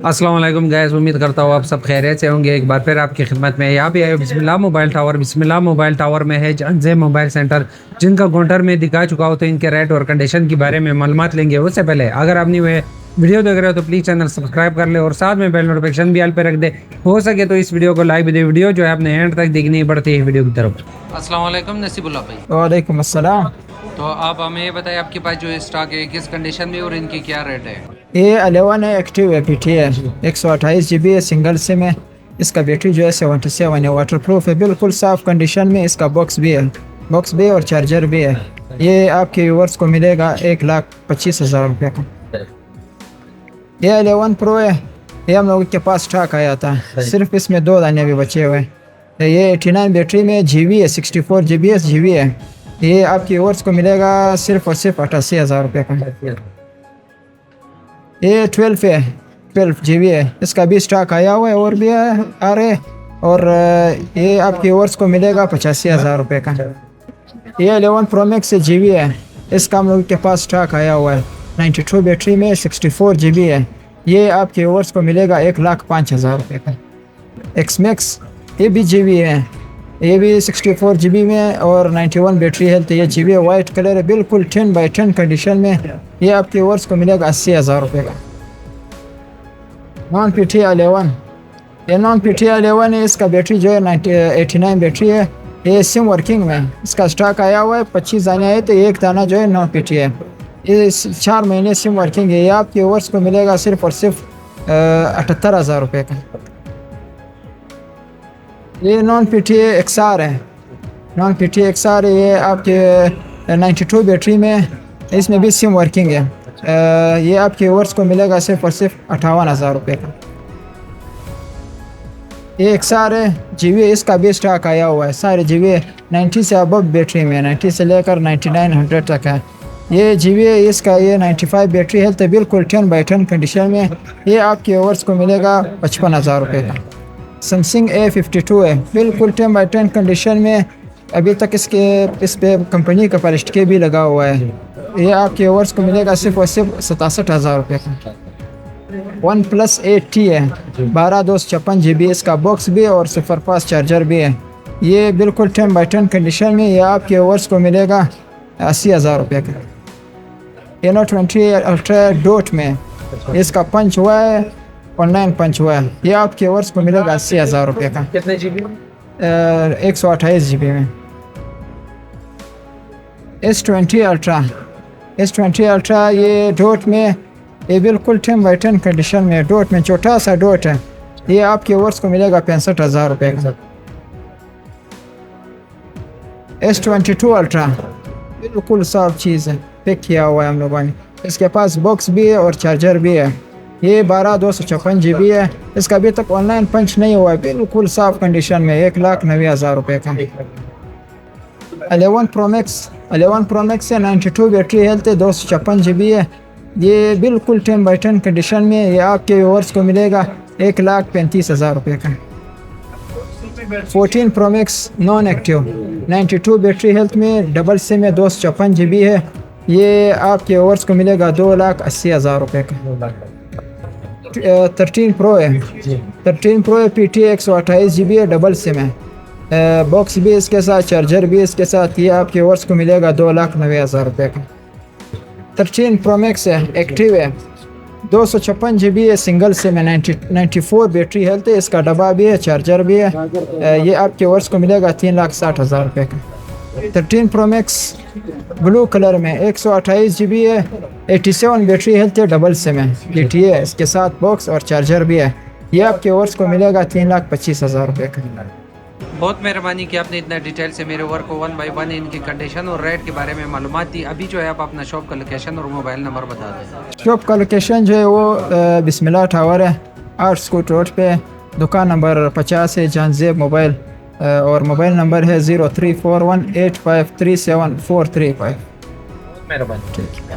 अस्सलाम वालेकुम गाइस, उम्मीद करता हूँ आप सब खैरियत से होंगे। एक बार फिर आपकी खिदमत में यहाँ भी आए बिस्मिल्लाह मोबाइल टावर। बिस्मिल्लाह मोबाइल टावर में है जानजे मोबाइल सेंटर, जिनका काउंटर में दिखा चुका हो, तो इनके रेट और कंडीशन के बारे में मालूमात लेंगे। उससे पहले अगर आपने वह वीडियो देख रहे हो तो प्लीज़ चैनल सब्सक्राइब कर ले और साथ में बेल नोटिफिकेशन भी ऑल पे रख दे। हो सके तो इस वीडियो को लाइक भी दे। वीडियो जो है आपने एंड तक देखनी पड़ती है वीडियो की तरफ। अस्सलाम वालेकुम नसीबुल्लाह भाई। वालेकुम अस्सलाम। तो आप हमें ये बताइए आपके पास जो स्टॉक है किस कंडीशन में और इनकी क्या रेट है? ये 11 है, एक्टिव APT है, 128 GB है, सिंगल सिम है। इसका बैटरी जो है 77 है, वाटर प्रूफ है, बिल्कुल साफ कंडीशन में। इसका बॉक्स भी है और चार्जर भी है। ये आपके व्यूअर्स को मिलेगा 1,25,000 रुपये का। ये 11 प्रो है, ये हम लोगों के पास स्टॉक आया था, सिर्फ इसमें 2 दाने भी बचे हुए हैं। ये 89 बैटरी में GB है, 64 GB है। ये आपके व्यूअर्स को मिलेगा सिर्फ और सिर्फ 88,000 रुपये का। ये 12 GB है, इसका भी स्टॉक आया हुआ है और भी आ रहे। और ये आपके व्यूअर्स को मिलेगा 85,000 रुपये का। ये 11 Pro Max GB है, इसका हम लोगों के पास स्टॉक आया हुआ है, 92 बैटरी में, 64 GB है। ये आपके व्यूअर्स को मिलेगा 1,05,000 रुपये का। X Max ये भी GB है, ये भी 64 GB में और 91 बैटरी है। तो ये GB वाइट कलर है, बिल्कुल 10x10 कंडीशन में। ये आपके व्यूअर्स को मिलेगा 80,000 रुपये का। नॉन PT 11, ये नॉन PT 11 है, इसका बैटरी जो है 89 बैटरी है। ये सिम वर्किंग में, इसका स्टॉक आया हुआ है, 25 दाने आए, तो एक दाना जो है नॉन PT है। ये 4 महीने सिम वर्किंग है। ये आपके व्यूअर्स को मिलेगा सिर्फ और सिर्फ 78,000 रुपये का। ये नॉन PT XR है, नॉन PT XR है। ये आपके 92 बैटरी में, इसमें भी सिम वर्किंग है। ये आपके व्यूअर्स को मिलेगा सिर्फ और सिर्फ 58,000 रुपये का। ये XR है, GB इसका भी स्टॉक आया हुआ है, सारे GB 90 से अबव बैटरी में, 90 से लेकर 99 100 तक है। ये GB इसका ये 95 बैटरी है, तो बिल्कुल 10x10 कंडीशन में। ये आपके व्यूअर्स को मिलेगा 55,000 रुपये का। सैमसंग A52 है, बिल्कुल 10x10 कंडीशन में। अभी तक इस पे कंपनी का प्लास्टिक भी लगा हुआ है। ये आपके व्यूअर्स को मिलेगा सिर्फ और सिर्फ 67,000 रुपये का। OnePlus 8T है, 12/256 GB, इसका बॉक्स भी और 0 फास्ट चार्जर भी है। ये बिल्कुल 10x10 कंडीशन में। ये आपके व्यूअर्स को मिलेगा 80,000 रुपये का। Reno 20 अल्ट्रा डॉट में, इसका पंच हुआ है, ऑनलाइन पंच हुआ है। ये आपके व्यूअर्स को मिलेगा 80,000 रुपये का। कितने GB? 128 GB में। S20 अल्ट्रा ये डॉट में, ये बिल्कुल 10x10 कंडीशन में, डॉट में छोटा सा डॉट है। ये आपके व्यूअर्स को मिलेगा 65,000 रुपये का। S22 अल्ट्रा बिल्कुल साफ चीज़ है, पैक किया हुआ है हम लोगों ने। इसके पास बॉक्स भी है और चार्जर भी है। ये 12/256 GB है, इसका अभी तक ऑनलाइन पंच नहीं हुआ है, बिल्कुल साफ कंडीशन में, 1,90,000 रुपये का। 11 Pro Max है, 92 बैटरी हेल्थ है, 256 GB है। ये बिल्कुल 10x10 कंडीशन में। ये आपके व्यूअर्स को मिलेगा 1,35,000 रुपये का। 14 Pro Max non active, 92 battery health में, डबल सिम में, 256 GB है। ये आपके व्यूअर्स को मिलेगा 2,80,000 रुपये का। 13 Pro है, 13 Pro है, PT 128 GB है, डबल सिम है, बॉक्स भी इसके साथ, चार्जर भी इसके साथ। ये आपके व्यूअर्स को मिलेगा 2,90,000 रुपये का। 13 Pro Max है, एक्टिव है, 256 GB है, सिंगल सिम है, 94 बैटरी हेल्थ है, इसका डब्बा भी है, चार्जर भी है। ये आपके व्यूअर्स को मिलेगा 3,60,000 रुपये का। 13 Pro Max ब्लू कलर में, 128 GB है, 87 बैटरी हेल्थ है, डबल सिम है, PT है, इसके साथ बॉक्स और चार्जर भी है। ये आपके व्यूअर्स को मिलेगा 3,25,000 रुपये का। बहुत मेहरबानी कि आपने इतना डिटेल से मेरे वर्क को 1 बाय 1 इनकी कंडीशन और रेट के बारे में मालूमात दी। अभी जो है आप अपना शॉप का लोकेशन और मोबाइल नंबर बता दें। शॉप का लोकेशन जो है वो बिस्मिल्लाह टावर है, 8 स्कूट रोड पे, दुकान नंबर 50 है, जानजेब मोबाइल। और मोबाइल नंबर है 03418537 435। मेहरबानी। ठीक है।